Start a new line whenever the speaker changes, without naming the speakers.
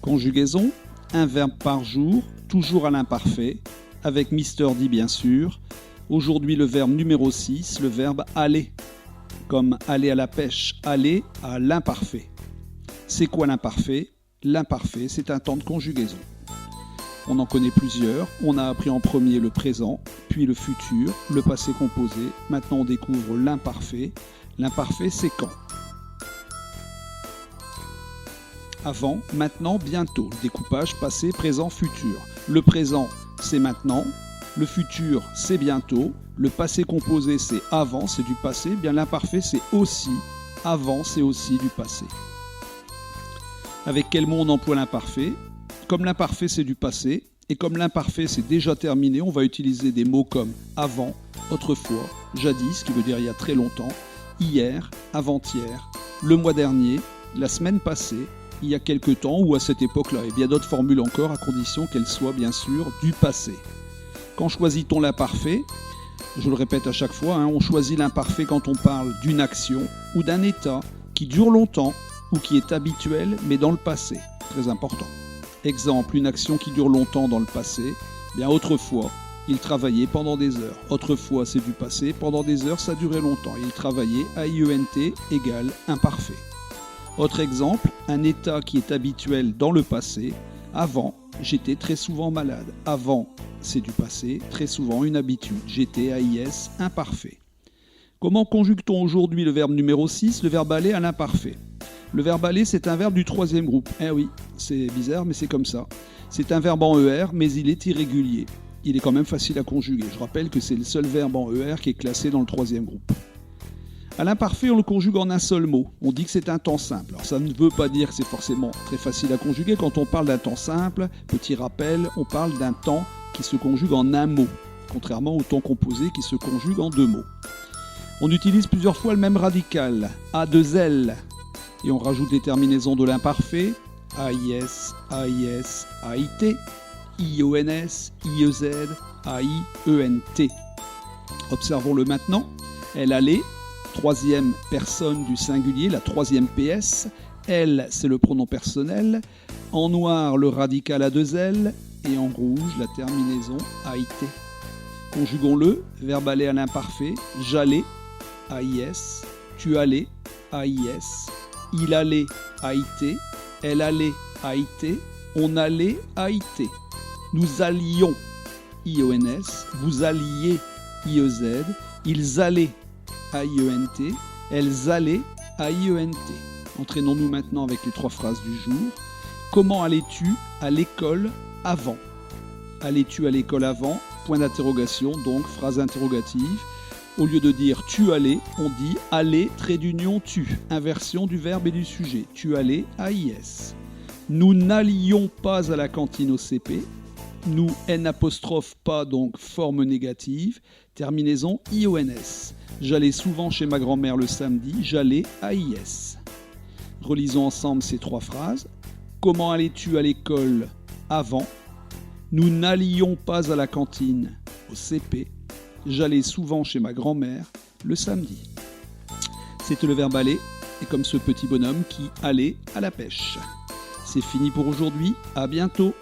Conjugaison, un verbe par jour, toujours à l'imparfait, avec Mister D bien sûr. Aujourd'hui le verbe numéro 6, le verbe aller, comme aller à la pêche, aller à l'imparfait. C'est quoi l'imparfait? L'imparfait, c'est un temps de conjugaison. On en connaît plusieurs. On a appris en premier le présent, puis le futur, le passé composé. Maintenant, on découvre l'imparfait. L'imparfait, c'est quand? Avant, maintenant, bientôt. Découpage passé, présent, futur. Le présent, c'est maintenant. Le futur, c'est bientôt. Le passé composé, c'est avant, c'est du passé. Bien, l'imparfait, c'est aussi. Avant, c'est aussi du passé. Avec quel mot on emploie l'imparfait? Comme l'imparfait c'est du passé, et comme l'imparfait c'est déjà terminé, on va utiliser des mots comme avant, autrefois, jadis, qui veut dire il y a très longtemps, hier, avant-hier, le mois dernier, la semaine passée, il y a quelque temps ou à cette époque-là, et bien d'autres formules encore à condition qu'elles soient bien sûr du passé. Quand choisit-on l'imparfait? Je le répète à chaque fois, on choisit l'imparfait quand on parle d'une action ou d'un état qui dure longtemps ou qui est habituel mais dans le passé. Très important. Exemple, une action qui dure longtemps dans le passé, bien autrefois, il travaillait pendant des heures. Autrefois, c'est du passé, pendant des heures, ça durait longtemps. Il travaillait, AIENT égale imparfait. Autre exemple, un état qui est habituel dans le passé. Avant, j'étais très souvent malade. Avant, c'est du passé, très souvent une habitude. J'étais, AIS, imparfait. Comment conjugue-t-on aujourd'hui le verbe numéro 6, le verbe aller à l'imparfait? Le verbe aller, c'est un verbe du troisième groupe. Eh oui, c'est bizarre, mais c'est comme ça. C'est un verbe en ER, mais il est irrégulier. Il est quand même facile à conjuguer. Je rappelle que c'est le seul verbe en ER qui est classé dans le troisième groupe. À l'imparfait, on le conjugue en un seul mot. On dit que c'est un temps simple. Alors ça ne veut pas dire que c'est forcément très facile à conjuguer. Quand on parle d'un temps simple, petit rappel, on parle d'un temps qui se conjugue en un mot, contrairement au temps composé qui se conjugue en deux mots. On utilise plusieurs fois le même radical, A2L, et on rajoute les terminaisons de l'imparfait, AIS, AIS, AIT, IONS, IEZ, AIENT. Observons-le maintenant. Elle allait, troisième personne du singulier, la troisième PS. Elle, c'est le pronom personnel. En noir, le radical A2L. Et en rouge, la terminaison AIT. Conjuguons-le. Verbe aller à l'imparfait. J'allais, AIS. Tu allais, AIS. Il allait, AIT. Elle allait, AIT. On allait, AIT. Nous allions, IONS. Vous alliez, IEZ. Ils allaient, AIENT. Elles allaient, AIENT. Entraînons-nous maintenant avec les trois phrases du jour. Comment allais-tu à l'école avant? Allais-tu à l'école avant? Point d'interrogation, donc phrase interrogative. Au lieu de dire tu allais, on dit aller, trait d'union, tu. Inversion du verbe et du sujet. Tu allais, AIS. Nous n'allions pas à la cantine au CP. Nous, N apostrophe pas, donc forme négative. Terminaison, IONS. J'allais souvent chez ma grand-mère le samedi. J'allais, AIS. Relisons ensemble ces trois phrases. Comment allais-tu à l'école avant? Nous n'allions pas à la cantine au CP. J'allais souvent chez ma grand-mère le samedi. C'était le verbe aller, et comme ce petit bonhomme qui allait à la pêche. C'est fini pour aujourd'hui, à bientôt.